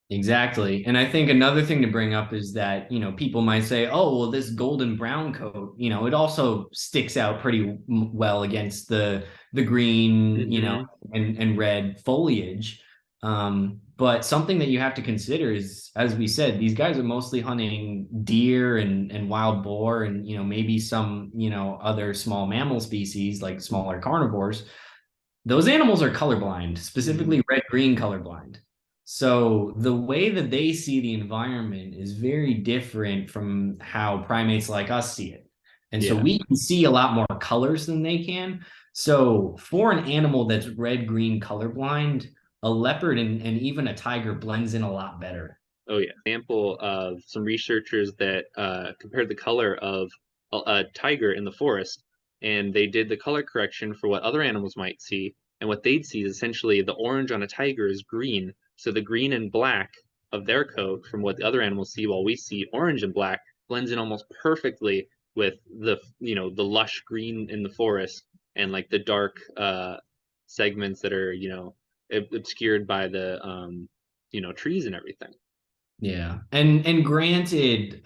Exactly. And I think another thing to bring up is that, people might say, oh, well, this golden brown coat, it also sticks out pretty well against the green, Mm-hmm. and red foliage. But something that you have to consider is, as we said, these guys are mostly hunting deer and wild boar and, maybe some, other small mammal species like smaller carnivores. Those animals are colorblind, Mm-hmm. specifically red-green colorblind. So the way that they see the environment is very different from how primates like us see it. And so Yeah. we can see a lot more colors than they can. So for an animal that's red-green colorblind, a leopard and even a tiger blends in a lot better. Oh yeah. Example of some researchers that compared the color of a tiger in the forest, and they did the color correction for what other animals might see, and what they'd see is essentially the orange on a tiger is green, so the green and black of their coat from what the other animals see, while we see orange and black, blends in almost perfectly with the lush green in the forest and like the dark segments that are obscured by the trees and everything. Yeah. And granted,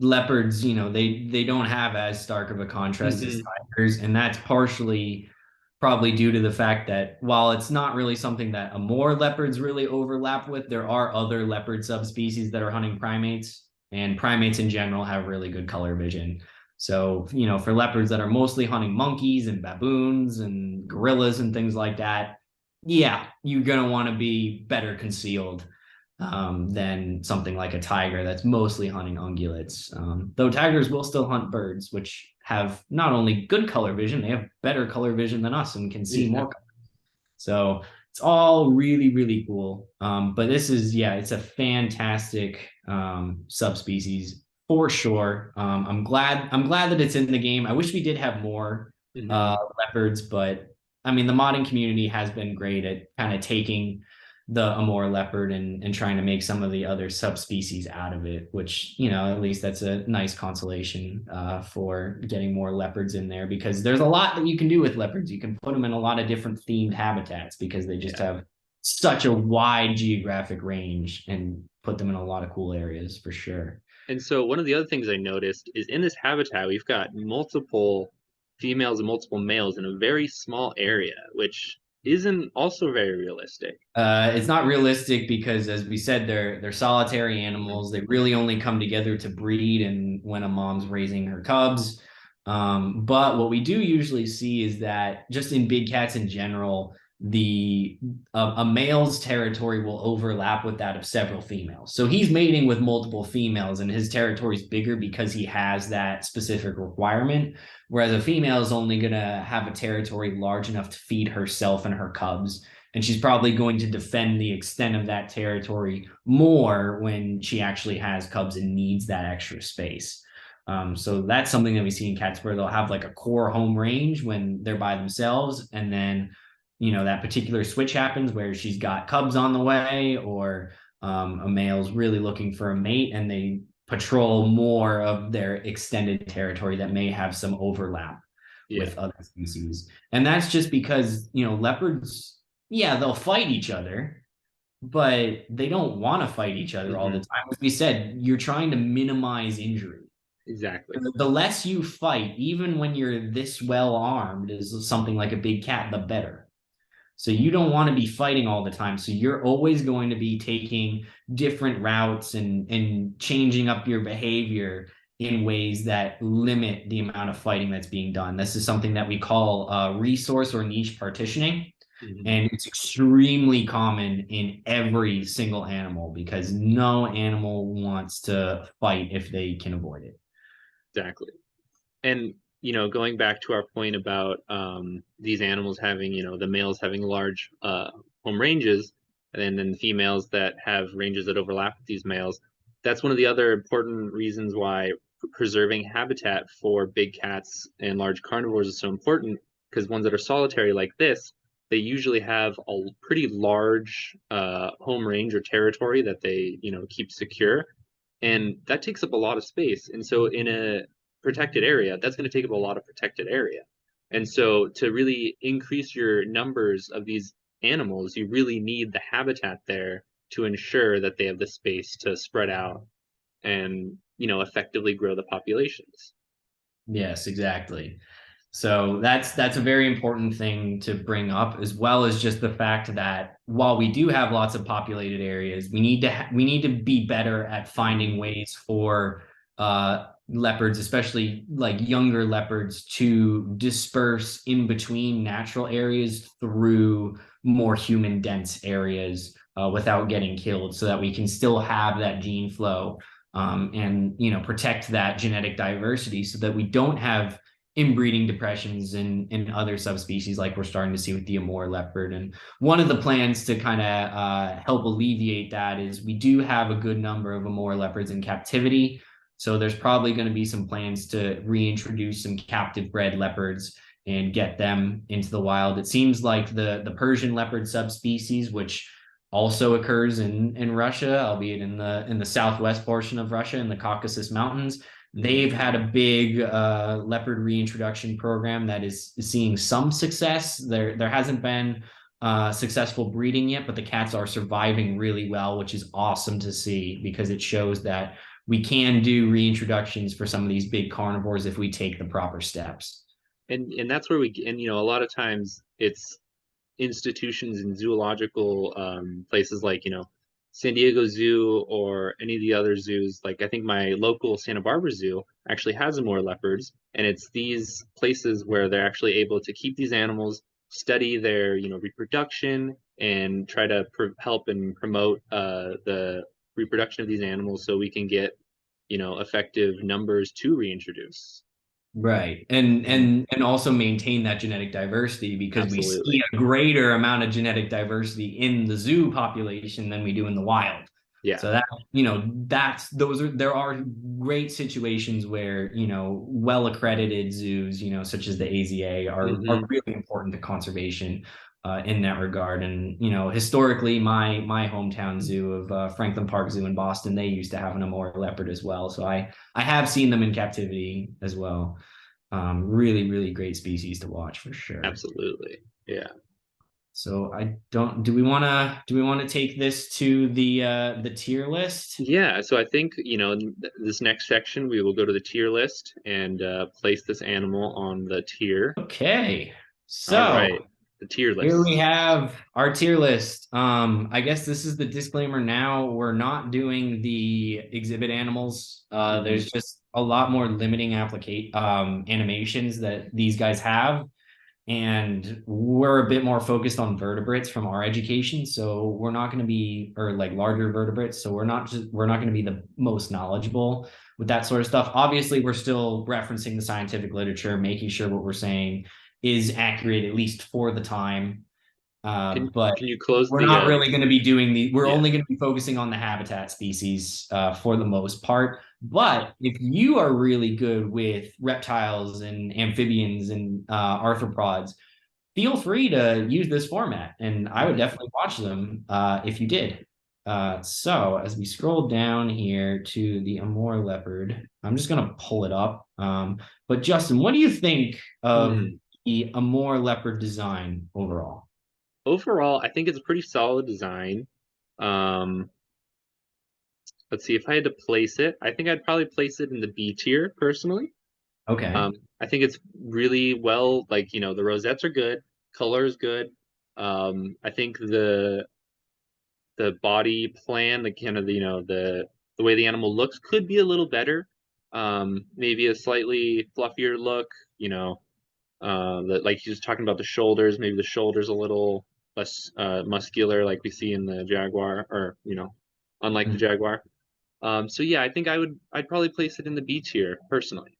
leopards, they don't have as stark of a contrast as Hmm. tigers, and that's partially probably due to the fact that while it's not really something that Amur leopards really overlap with, there are other leopard subspecies that are hunting primates, and primates in general have really good color vision. So, for leopards that are mostly hunting monkeys and baboons and gorillas and things like that, yeah, you're gonna want to be better concealed than something like a tiger that's mostly hunting ungulates. Though tigers will still hunt birds, which have not only good color vision, they have better color vision than us and can see Yeah. more. So it's all really, really cool. But this is, yeah, it's a fantastic subspecies for sure. I'm glad that it's in the game. I wish we did have more Hmm. leopards, but I mean, the modding community has been great at kind of taking the Amur leopard and trying to make some of the other subspecies out of it, which, at least that's a nice consolation for getting more leopards in there because there's a lot that you can do with leopards. You can put them in a lot of different themed habitats because they just Yeah. have such a wide geographic range and put them in a lot of cool areas for sure. And so one of the other things I noticed is in this habitat, we've got multiple females and multiple males in a very small area, which isn't also very realistic. It's not realistic because, as we said, they're solitary Mhm. animals. They really only come together to breed and when a mom's raising her cubs. But what we do usually see is that just in big cats in general, the a male's territory will overlap with that of several females. So he's mating with multiple females, and his territory is bigger because he has that specific requirement. Whereas a female is only gonna have a territory large enough to feed herself and her cubs, and she's probably going to defend the extent of that territory more when she actually has cubs and needs that extra space. So that's something that we see in cats where they'll have like a core home range when they're by themselves, and then that particular switch happens where she's got cubs on the way, or a male's really looking for a mate, and they patrol more of their extended territory that may have some overlap Yeah. with other species. And that's just because leopards, yeah, they'll fight each other, but they don't want to fight each other all the Hmm. time. As we said, you're trying to minimize injury. Exactly. The less you fight, even when you're this well armed, is something like a big cat, the better. So you don't want to be fighting all the time. So you're always going to be taking different routes and changing up your behavior in ways that limit the amount of fighting that's being done. This is something that we call resource or niche partitioning. Hmm. And it's extremely common in every single animal because no animal wants to fight if they can avoid it. Exactly. And going back to our point about these animals having, the males having large home ranges, and then the females that have ranges that overlap with these males, that's one of the other important reasons why preserving habitat for big cats and large carnivores is so important, because ones that are solitary like this, they usually have a pretty large home range or territory that they, keep secure. And that takes up a lot of space. And so in a protected area, that's going to take up a lot of protected area. And so to really increase your numbers of these animals, you really need the habitat there to ensure that they have the space to spread out and, effectively grow the populations. Yes, exactly. So that's a very important thing to bring up, as well as just the fact that while we do have lots of populated areas, we need to be better at finding ways for leopards, especially like younger leopards, to disperse in between natural areas through more human dense areas without getting killed, so that we can still have that gene flow and protect that genetic diversity, so that we don't have inbreeding depressions in other subspecies like we're starting to see with the Amur leopard. And one of the plans to kind of help alleviate that is we do have a good number of Amur leopards in captivity. So there's probably going to be some plans to reintroduce some captive bred leopards and get them into the wild. It seems like the Persian leopard subspecies, which also occurs in Russia, albeit in the southwest portion of Russia in the Caucasus Mountains. They've had a big leopard reintroduction program that is seeing some success. There hasn't been successful breeding yet, but the cats are surviving really well, which is awesome to see because it shows that we can do reintroductions for some of these big carnivores if we take the proper steps. And that's where a lot of times it's institutions and zoological places like San Diego Zoo or any of the other zoos. Like I think my local Santa Barbara Zoo actually has more leopards, and it's these places where they're actually able to keep these animals, study their reproduction, and try to help and promote the reproduction of these animals so we can get effective numbers to reintroduce. Right. And And also maintain that genetic diversity because we see absolutely, a greater amount of genetic diversity in the zoo population than we do in the wild. yeah. So that, that's there are great situations where, well accredited zoos, such as the AZA are Hmm. really important to conservation in that regard. And, historically my hometown zoo of Franklin Park Zoo in Boston, they used to have an Amur leopard as well. So I have seen them in captivity as well. Really, really great species to watch for sure. Absolutely, yeah. So I don't, do we want to take this to the tier list? Yeah, so I think, this next section we will go to the tier list and place this animal on the tier. Okay. All So right, the tier here we list. have our tier list. I guess this is the disclaimer now. We're not doing the exhibit animals. Hmm. There's just a lot more limiting animations that these guys have. And we're a bit more focused on vertebrates from our education, so we're not going to be, or like larger vertebrates, so we're not going to be the most knowledgeable with that sort of stuff. Obviously we're still referencing the scientific literature, making sure what we're saying is accurate at least for the time, but Can you close we're the not really going to be doing we're yeah. only going to be focusing on the habitat species for the most part. But if you are really good with reptiles and amphibians and arthropods, feel free to use this format. And I would Mhm. definitely watch them if you did. So as we scroll down here to the Amur leopard, I'm just going to pull it up. But Justin, what do you think of Hmm. the Amur leopard design overall? Overall, I think it's a pretty solid design. Let's see, if I had to place it, I think I'd probably place it in the B tier personally. Okay. I think it's really well, like, the rosettes are good, color is good. I think the body plan, the kind of the way the animal looks could be a little better. Maybe a slightly fluffier look, like he was talking about the shoulders, maybe the shoulders a little less muscular, like we see in the jaguar, or unlike the jaguar. So yeah, I think I'd probably place it in the B tier personally.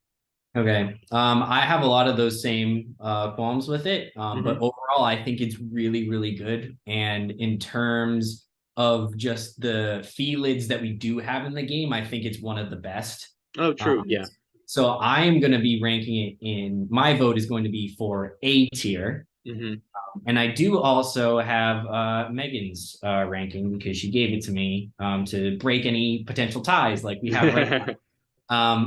Okay. I have a lot of those same qualms with it. But Hmm. overall, I think it's really, really good. And in terms of just the felids that we do have in the game, I think it's one of the best. Oh, true. Um, Yeah. so I am going to be ranking it in, my vote is going to be for A tier. Hmm. And I do also have Megan's ranking because she gave it to me to break any potential ties like we have right now.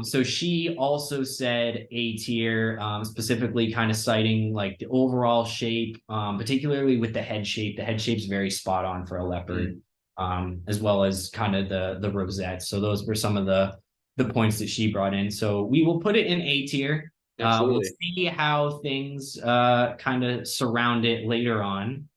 So she also said A tier, specifically kind of citing like the overall shape, particularly with the head shape. The head shape's very spot on for a leopard, as well as kind of the rosette. So those were some of the points that she brought in. So we will put it in A tier. We'll Absolutely. see how things kind of surround it later on.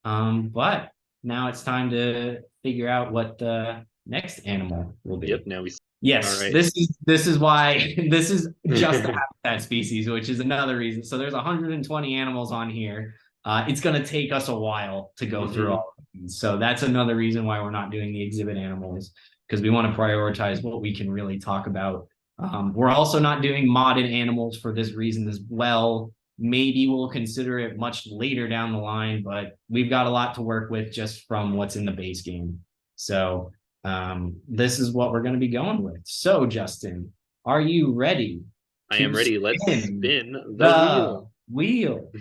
But now it's time to figure out what the next animal will Yep. be. Now all Yes, right. this is why this is just a habitat species, which is another reason. So there's 120 animals on here. It's going to take us a while to go through Hmm. all of these. So that's another reason why we're not doing the exhibit animals, because we want to prioritize what we can really talk about. We're also not doing modded animals for this reason as well. Maybe we'll consider it much later down the line, but we've got a lot to work with just from what's in the base game. So this is what we're going to be going with. So, Justin, are you ready I to am ready. Let's spin spin the the wheel. wheel?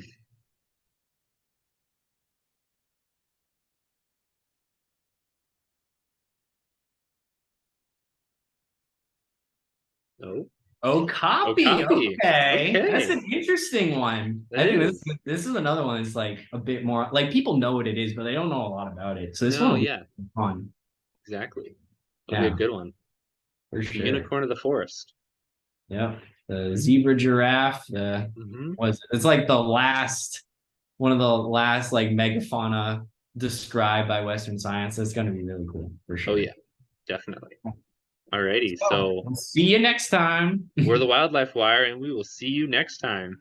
Oh, Oh, oh, copy. copy. Okay, that's Okay. an interesting one. That I think is. this is another one that's like a bit more like people know what it is, but they don't know a lot about it. So this one No, will be yeah, fun. exactly. It'll be a Yeah, good one. for The sure. unicorn of the forest. Yep. The zebra giraffe. The Hmm. was it's like the last one of the last like megafauna described by Western science. That's going to be really cool for Oh sure. yeah, definitely. Alrighty, So so we'll see you next time. we're the Wildlife Wire, and we will see you next time.